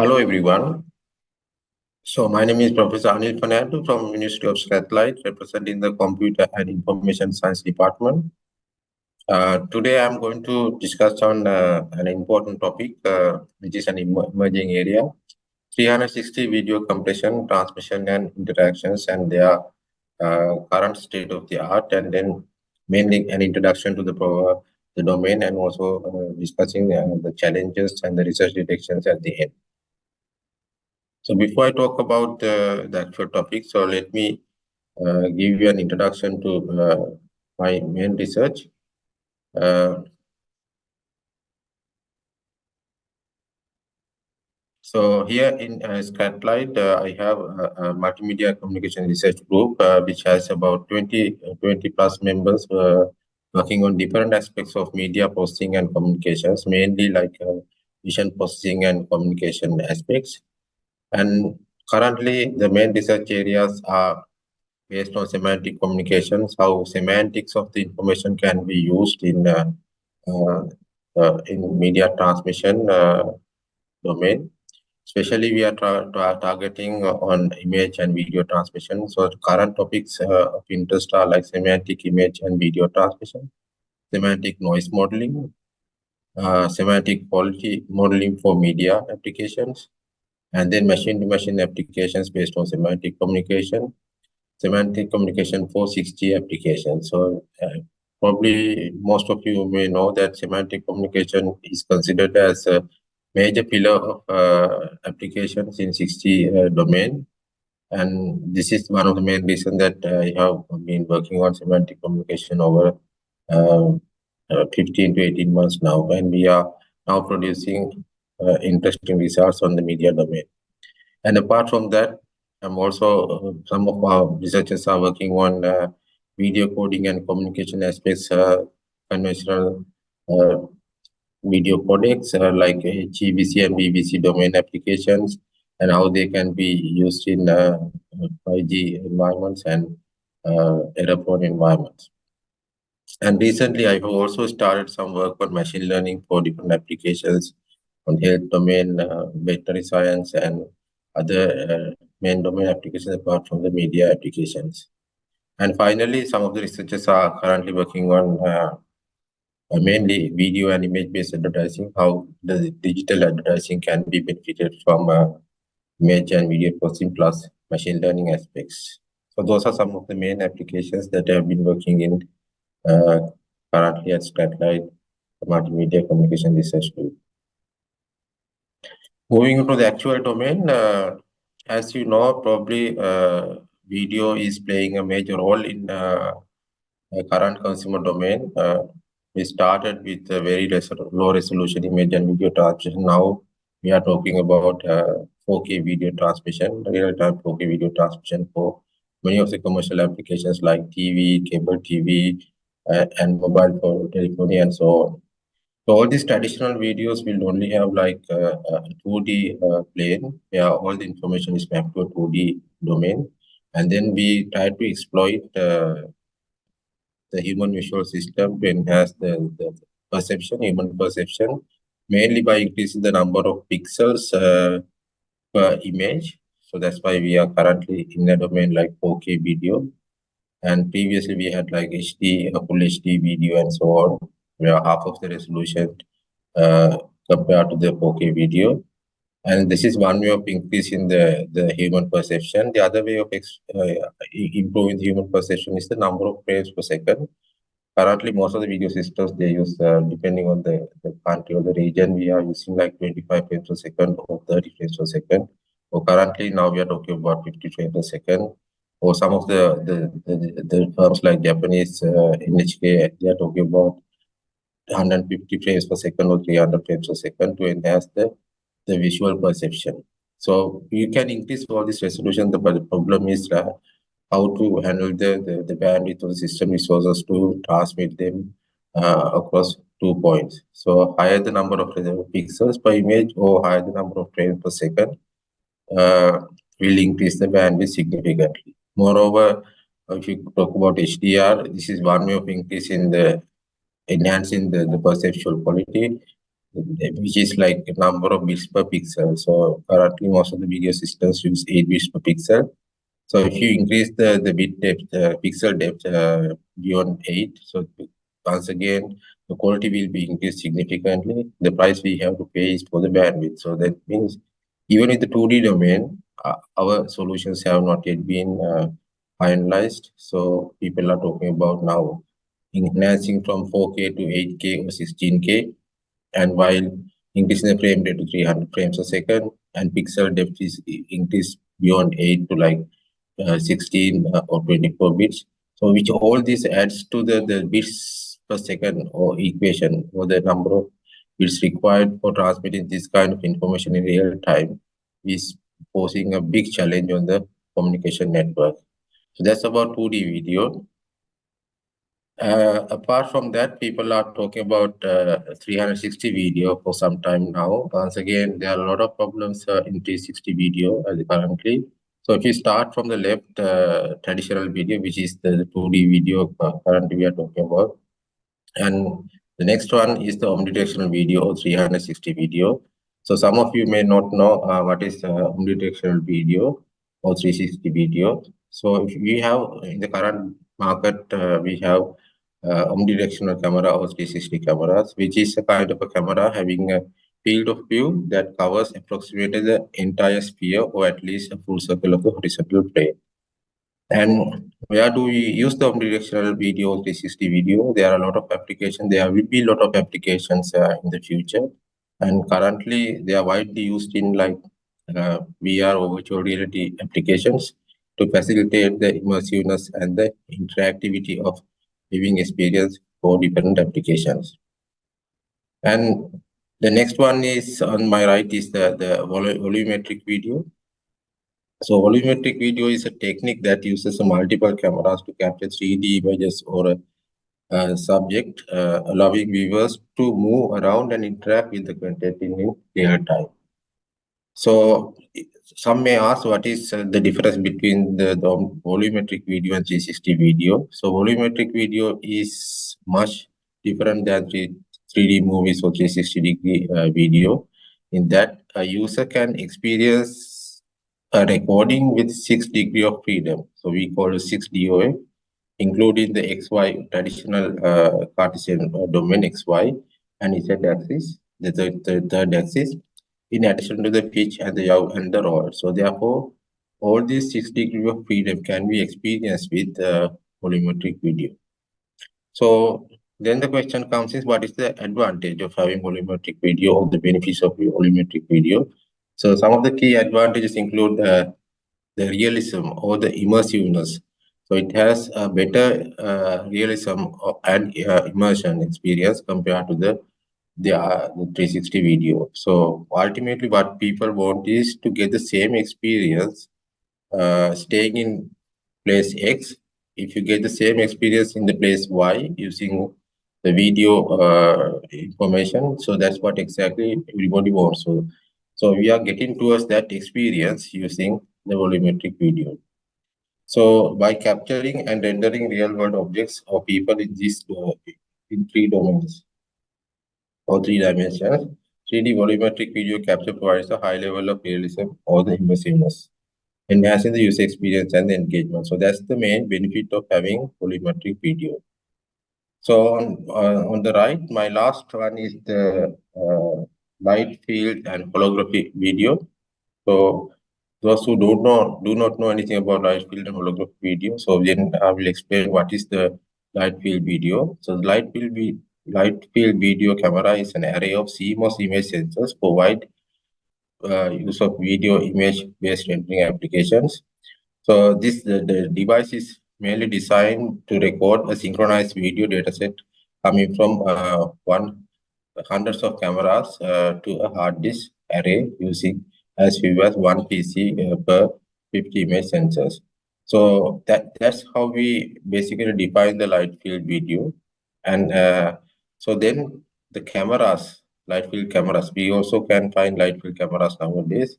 Hello everyone. So my name is Professor Anil Fernando from University of Strathclyde, representing the Computer and Information Science Department. Today I'm going to discuss on an important topic, which is an emerging area, 360 video compression, transmission and interactions and their current state of the art, and then mainly an introduction to the domain, and also discussing the challenges and the research directions at the end. So before I talk about the actual topic, so let me give you an introduction to my main research. So here in Strathclyde, I have a multimedia communication research group, which has about 20 plus members working on different aspects of media processing and communications, mainly like vision processing and communication aspects. And currently, the main research areas are based on semantic communications, how semantics of the information can be used in media transmission domain. Especially, we are targeting on image and video transmission. So, current topics of interest are like semantic image and video transmission, semantic noise modeling, semantic quality modeling for media applications, and then machine-to-machine applications based on semantic communication for 6G applications. So probably most of you may know that semantic communication is considered as a major pillar of applications in 6G domain. And this is one of the main reasons that I have been working on semantic communication over 15 to 18 months now, and we are now producing interesting results on the media domain. And apart from that, I'm also, some of our researchers are working on video coding and communication aspects, conventional video codecs like HEVC and VVC domain applications, and how they can be used in 5G environments and error-prone environments. And recently, I've also started some work on machine learning for different applications on health domain, veterinary science, and other main domain applications apart from the media applications. And finally, some of the researchers are currently working on mainly video and image-based advertising, how the digital advertising can be benefited from image and video processing plus machine learning aspects. So those are some of the main applications that I have been working in currently at Strathclyde Multimedia Communication Research Group. Moving into the actual domain, as you know, probably video is playing a major role in current consumer domain. We started with a very low resolution image and video transmission. Now we are talking about 4K video transmission, real-time 4K video transmission for many of the commercial applications like TV, cable TV, and mobile for telephony and so on. So all these traditional videos will only have like a 2D plane where all the information is mapped to a 2D domain. And then we try to exploit the human visual system to enhance the human perception, mainly by increasing the number of pixels per image. So that's why we are currently in a domain like 4K video. And previously we had like HD, full HD video and so on, where half of the resolution compared to the 4K video. And this is one way of increasing the human perception. The other way of improving the human perception is the number of frames per second. Currently, most of the video systems, they use, depending on the country or the region, we are using like 25 frames per second or 30 frames per second. So currently, now we are talking about 50 frames per second. Or some of the firms like Japanese NHK, they are talking about 150 frames per second or 300 frames per second to enhance the visual perception. So you can increase all this resolution, but the problem is how to handle the bandwidth of the system resources to transmit them across 2 points. So higher the number of pixels per image or higher the number of frames per second will increase the bandwidth significantly. Moreover, if you talk about HDR, this is one way of enhancing the perceptual quality. which is like a number of bits per pixel. So currently, most of the video systems use 8 bits per pixel. So if you increase the bit depth, pixel depth beyond 8, so once again, the quality will be increased significantly. The price we have to pay is for the bandwidth. So that means even in the 2D domain, our solutions have not yet been finalized. So people are talking about now enhancing from 4K to 8K or 16K, and while increasing the frame rate to 300 frames a second, and pixel depth is increased beyond 8 to like 16 or 24 bits. So which all this adds to the bits per second or equation, or the number of bits required for transmitting this kind of information in real time, is posing a big challenge on the communication network. So that's about 2D video. Apart from that, people are talking about 360 video for some time now. Once again, there are a lot of problems in 360 video currently. So if you start from the left, traditional video, which is the 2D video currently we are talking about, and the next one is the omnidirectional video or 360 video. So some of you may not know what is omnidirectional video or 360 video. So if we have in the current market, we have omnidirectional camera or 360 cameras, which is a kind of a camera having a field of view that covers approximately the entire sphere, or at least a full circle of the horizontal plane. And where do we use the omnidirectional video, 360 video? There are a lot of applications. There will be a lot of applications in the future. And currently, they are widely used in like VR or virtual reality applications to facilitate the immersiveness and the interactivity of viewing experience for different applications. And the next one is on my right is the volumetric video. So volumetric video is a technique that uses multiple cameras to capture 3D images or a subject, allowing viewers to move around and interact with the content in real time. So some may ask what is the difference between the volumetric video and 360 video. So volumetric video is much different than 3D movies or 360-degree video, in that a user can experience a recording with 6 degrees of freedom. So we call it 6 DOA, including the XY traditional Cartesian domain XY and Z axis, the third axis, in addition to the pitch and the yaw and the roll. So therefore, all these 6 degrees of freedom can be experienced with volumetric video. So then the question comes is, what is the advantage of having volumetric video or the benefits of volumetric video? So some of the key advantages include the realism or the immersiveness. So it has a better realism and immersion experience compared to the 360 video. So ultimately, what people want is to get the same experience staying in place X. If you get the same experience in the place Y using the video information, so that's what exactly everybody wants. So we are getting towards that experience using the volumetric video. So by capturing and rendering real-world objects or people in these in 3 domains or 3 dimensions, 3D volumetric video capture provides a high level of realism or the immersiveness, enhancing the user experience and the engagement. So that's the main benefit of having volumetric video. So on the right, my last one is the light field and holography video. So those who do not know anything about light field and holographic video, so then I will explain what is the light field video. So the light field video camera is an array of CMOS image sensors for wide use of video image based rendering applications. So the device is mainly designed to record a synchronized video dataset coming from hundreds of cameras to a hard disk array using as few as one PC per 50 image sensors. So that's how we basically define the light field video. And so then the cameras, light field cameras, we also can find light field cameras nowadays.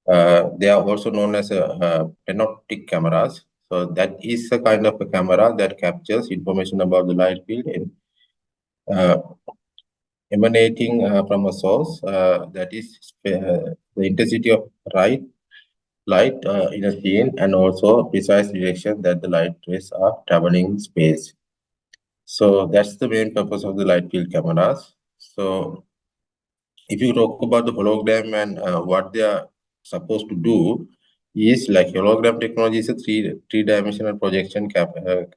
They are also known as panoptic cameras. So that is a kind of a camera that captures information about the light field in emanating from a source, that is the intensity of light in a scene, and also precise direction that the light rays are traveling in space. So that's the main purpose of the light field cameras. So if you talk about the hologram and what they are supposed to do, is like hologram technology is a three-dimensional projection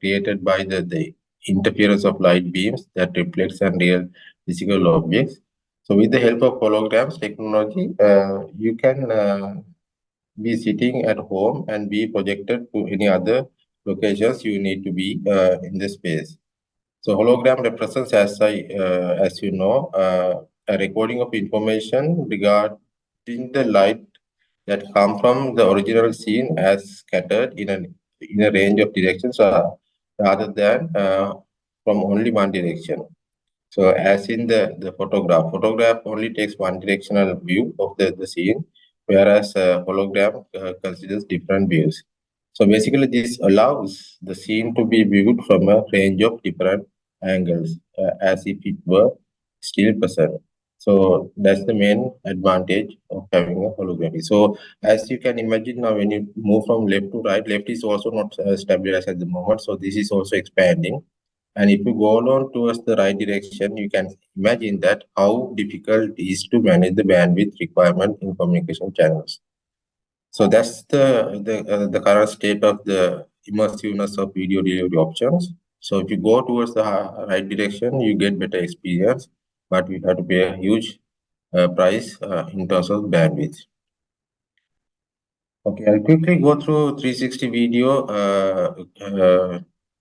created by the interference of light beams that reflects on real physical objects. So with the help of holograms technology, you can be sitting at home and be projected to any other locations you need to be in the space. So hologram represents, as you know, a recording of information regarding the light that come from the original scene as scattered in a range of directions, rather than from only one direction. So as in the photograph only takes one directional view of the scene, whereas hologram considers different views. So basically, this allows the scene to be viewed from a range of different angles, as if it were still present. So that's the main advantage of having a holography. So as you can imagine now, when you move from left to right, left is also not stabilized at the moment. So this is also expanding. And if you go along towards the right direction, you can imagine that how difficult it is to manage the bandwidth requirement in communication channels. So that's the current state of the immersiveness of video delivery options. So if you go towards the right direction, you get better experience, but we have to pay a huge price in terms of bandwidth. Okay, I'll quickly go through 360 video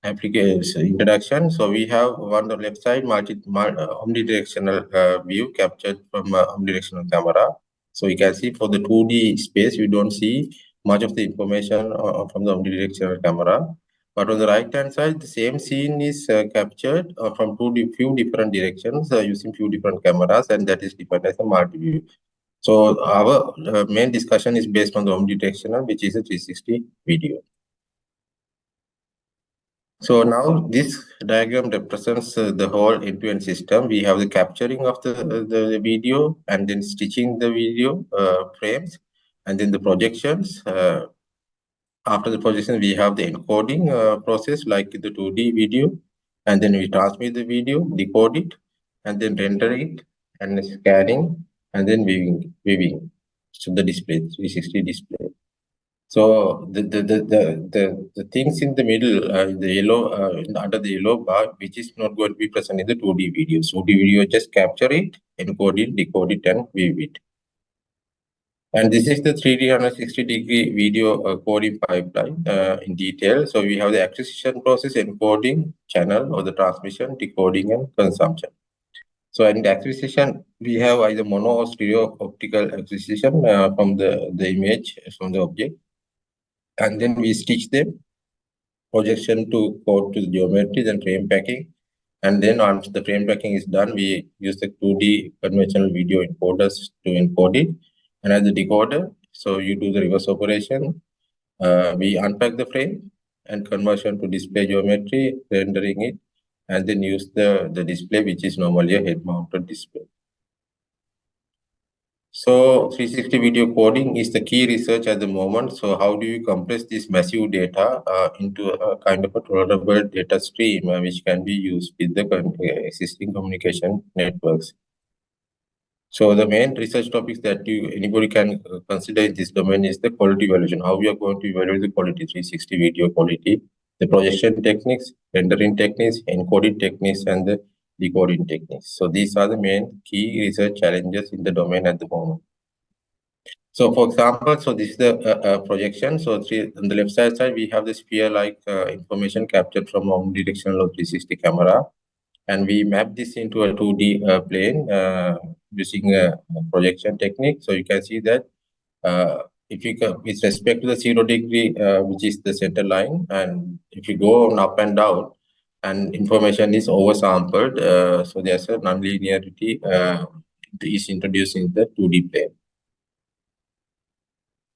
application introduction. So we have on the left side omnidirectional view captured from omnidirectional camera. So you can see for the 2D space, you don't see much of the information from the omnidirectional camera. But on the right hand side, the same scene is captured from few different directions using few different cameras, and that is defined as a multi-view. So our main discussion is based on the omnidirectional, which is a 360 video. So now this diagram represents the whole end-to-end system. We have the capturing of the video, and then stitching the video frames, and then the projections. After the projection, we have the encoding process like the 2D video, and then we transmit the video, decode it, and then render it, and scanning, and then viewing. So the display, 360 display. So the things in the middle, the yellow under the yellow bar, which is not going to be present in the 2D video. So 2D video, just capture it, encode it, decode it, and view it. And this is the 360-degree video coding pipeline in detail. So we have the acquisition process, encoding, channel, or the transmission, decoding, and consumption. So in the acquisition, we have either mono or stereo optical acquisition from the image from the object. And then we stitch them, projection to code to the geometry, then frame packing. And then once the frame packing is done, we use the 2D conventional video encoders to encode it. And as the decoder, so you do the reverse operation. We unpack the frame and conversion to display geometry, rendering it, and then use the display, which is normally a head-mounted display. So 360 video coding is the key research at the moment. So how do you compress this massive data into a kind of a tolerable data stream which can be used with the existing communication networks? So the main research topics that anybody can consider in this domain is the quality evaluation. How we are going to evaluate the quality, 360 video quality, the projection techniques, rendering techniques, encoding techniques, and the decoding techniques. So these are the main key research challenges in the domain at the moment. So for example, so this is the projection. So on the left side, we have the sphere-like information captured from omnidirectional 360 camera. And we map this into a 2D plane using a projection technique. So you can see that if you with respect to the 0 degree, which is the center line, and if you go on up and down, and information is oversampled, so there's a nonlinearity is introduced in the 2D plane.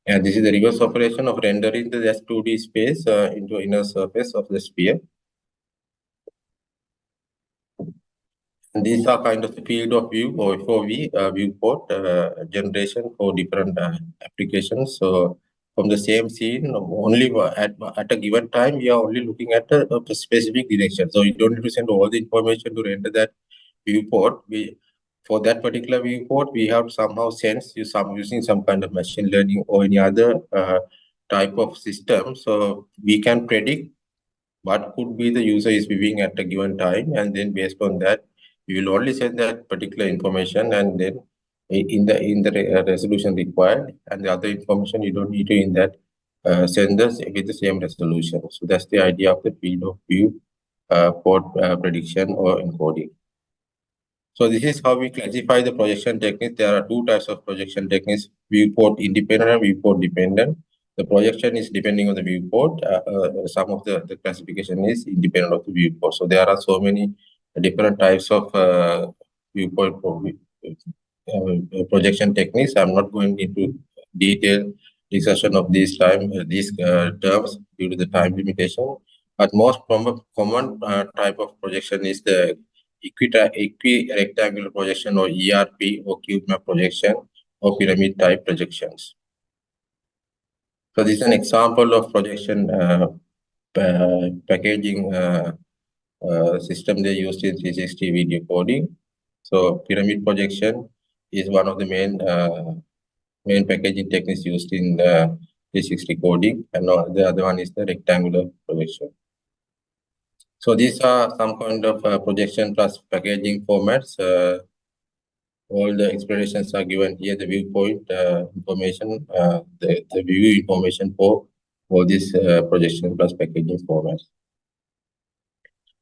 And this is the reverse operation of rendering the 2D space into inner surface of the sphere. And these are kind of the field of view or FOV viewport generation for different applications. So from the same scene, only at a given time, we are only looking at a specific direction. So you don't need to send all the information to render that viewport. For that particular viewport, we have somehow sense using some kind of machine learning or any other type of system. So we can predict what could be the user is viewing at a given time, and then based on that, we will only send that particular information, and then in the resolution required, and the other information you don't need to in that send us with the same resolution. So that's the idea of the field of view for prediction or encoding. So this is how we classify the projection techniques. There are two types of projection techniques: viewport independent and viewport dependent. The projection is depending on the viewport. Some of the classification is independent of the viewport. So there are so many different types of viewport projection techniques. I'm not going into detailed discussion of these terms due to the time limitation. But most common type of projection is the equi-rectangular projection or ERP or cube map projection or pyramid type projections. So this is an example of projection packaging system they used in 360 video coding. So pyramid projection is one of the main packaging techniques used in 360 coding, and the other one is the rectangular projection. So these are some kind of projection plus packaging formats. All the explanations are given here, the viewpoint information, the view information for all these projection plus packaging formats.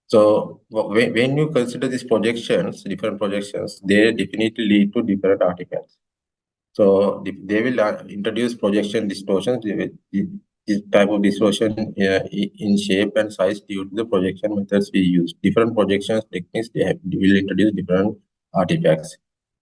So when you consider these projections, different projections, they definitely lead to different artifacts. So they will introduce projection distortions. This type of distortion in shape and size due to the projection methods we use. Different projections techniques will introduce different artifacts.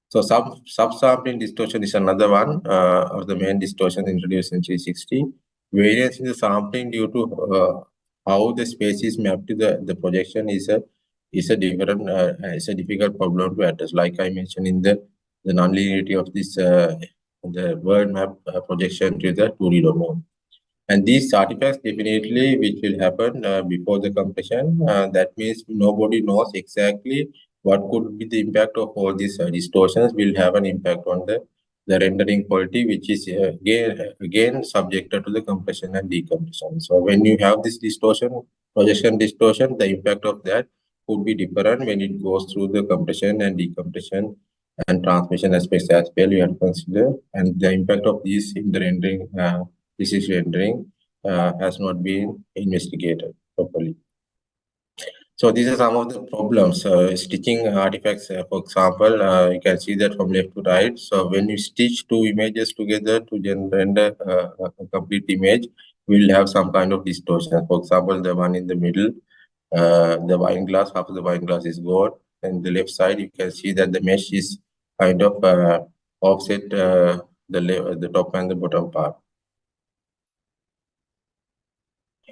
So subsampling distortion is another one of the main distortions introduced in 360. Variance in the sampling due to how the space is mapped to the projection is a difficult problem to address. Like I mentioned in the nonlinearity of this the world map projection to the 2D domain. And these artifacts definitely which will happen before the compression. That means nobody knows exactly what could be the impact of all these distortions will have an impact on the rendering quality, which is again subjected to the compression and decompression. So when you have this projection distortion, the impact of that could be different when it goes through the compression and decompression and transmission aspects as well you have to consider. And the impact of these in the rendering, this is rendering, has not been investigated properly. So these are some of the problems. Stitching artifacts, for example, you can see that from left to right. So when you stitch two images together to render a complete image, we'll have some kind of distortion. For example, the one in the middle, the wine glass, half of the wine glass is gone. And the left side, you can see that the mesh is kind of offset the top and the bottom part.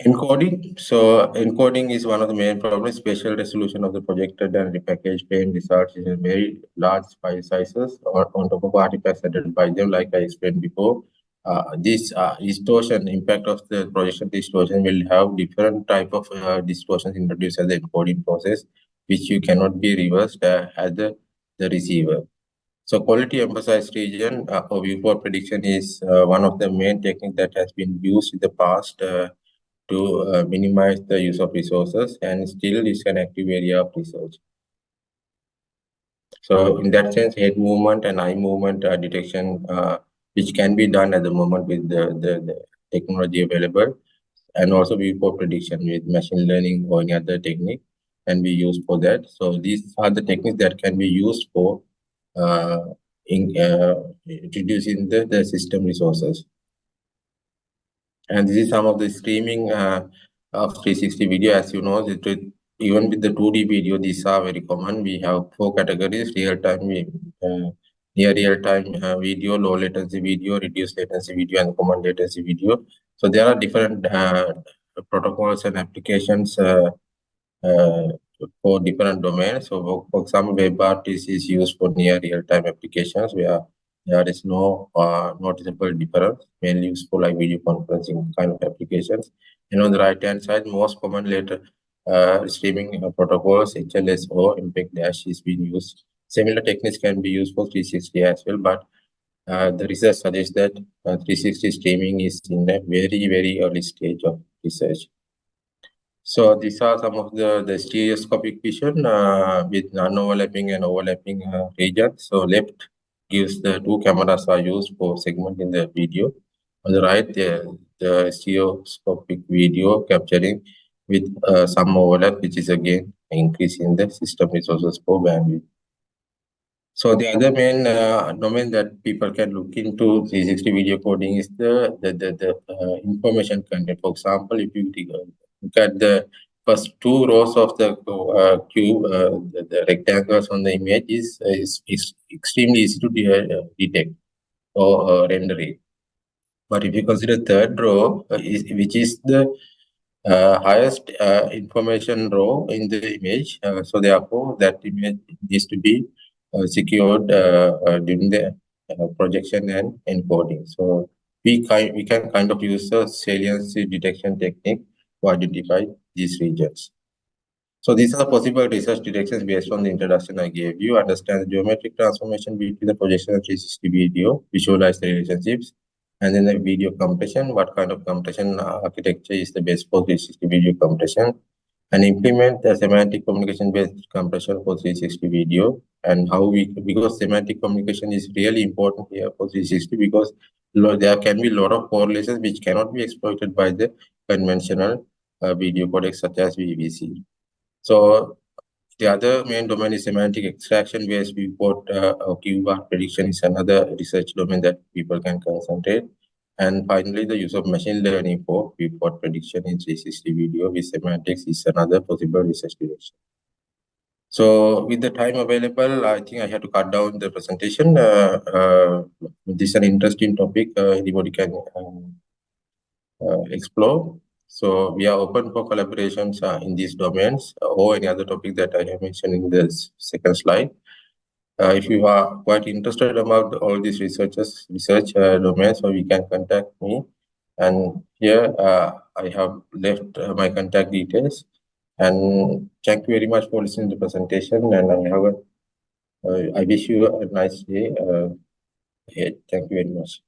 Encoding. So encoding is one of the main problems. Spatial resolution of the projected and repackaged frame results in very large file sizes or on top of artifacts added by them, like I explained before. This distortion, impact of the projection distortion will have different type of distortions introduced as the encoding process, which you cannot be reversed as the receiver. So quality emphasized region or viewport prediction is one of the main techniques that has been used in the past to minimize the use of resources, and still is an active area of research. So in that sense, head movement and eye movement detection, which can be done at the moment with the technology available, and also viewport prediction with machine learning or any other technique can be used for that. So these are the techniques that can be used for reducing the system resources. And this is some of the streaming of 360 video. As you know, even with the 2D video, these are very common. We have 4 categories: real-time, near real-time video, low latency video, reduced latency video, and common latency video. So there are different protocols and applications for different domains. So, for example, WebRTC is used for near real-time applications where there is no noticeable difference, mainly used for like video conferencing kind of applications. And on the right-hand side, most common later streaming protocols, HLS or MPEG-dash is being used. Similar techniques can be used for 360 as well, but the research suggests that 360 streaming is in a very, very early stage of research. So these are some of the stereoscopic vision with non-overlapping and overlapping regions. So left gives the two cameras are used for segmenting the video. On the right, the stereoscopic video capturing with some overlap, which is again increasing the system resources for bandwidth. So the other main domain that people can look into 360 video coding is the information content. For example, if you look at the first two rows of the cube, the rectangles on the image is extremely easy to detect or render it. But if you consider third row, which is the highest information row in the image. So therefore, that image needs to be secured during the projection and encoding. So we can kind of use a saliency detection technique to identify these regions. So these are possible research directions based on the introduction I gave you. Understand the geometric transformation between the projection and 360 video, visualize the relationships, and then the video compression. What kind of compression architecture is the best for 360 video compression? And implement the semantic communication based compression for 360 video, and how because semantic communication is really important here for 360 because there can be a lot of correlations which cannot be exploited by the conventional video codecs such as VVC. So the other main domain is semantic extraction, where viewport keyword prediction is another research domain that people can concentrate. And finally, the use of machine learning for viewport prediction in 360 video with semantics is another possible research direction. So with the time available, I think I have to cut down the presentation. This is an interesting topic. Anybody can explore. So we are open for collaborations in these domains or any other topic that I have mentioned in this second slide. If you are quite interested about all these research domains, so you can contact me. And here I have left my contact details. And thank you very much for listening to the presentation. And I wish you a nice day ahead. Thank you very much.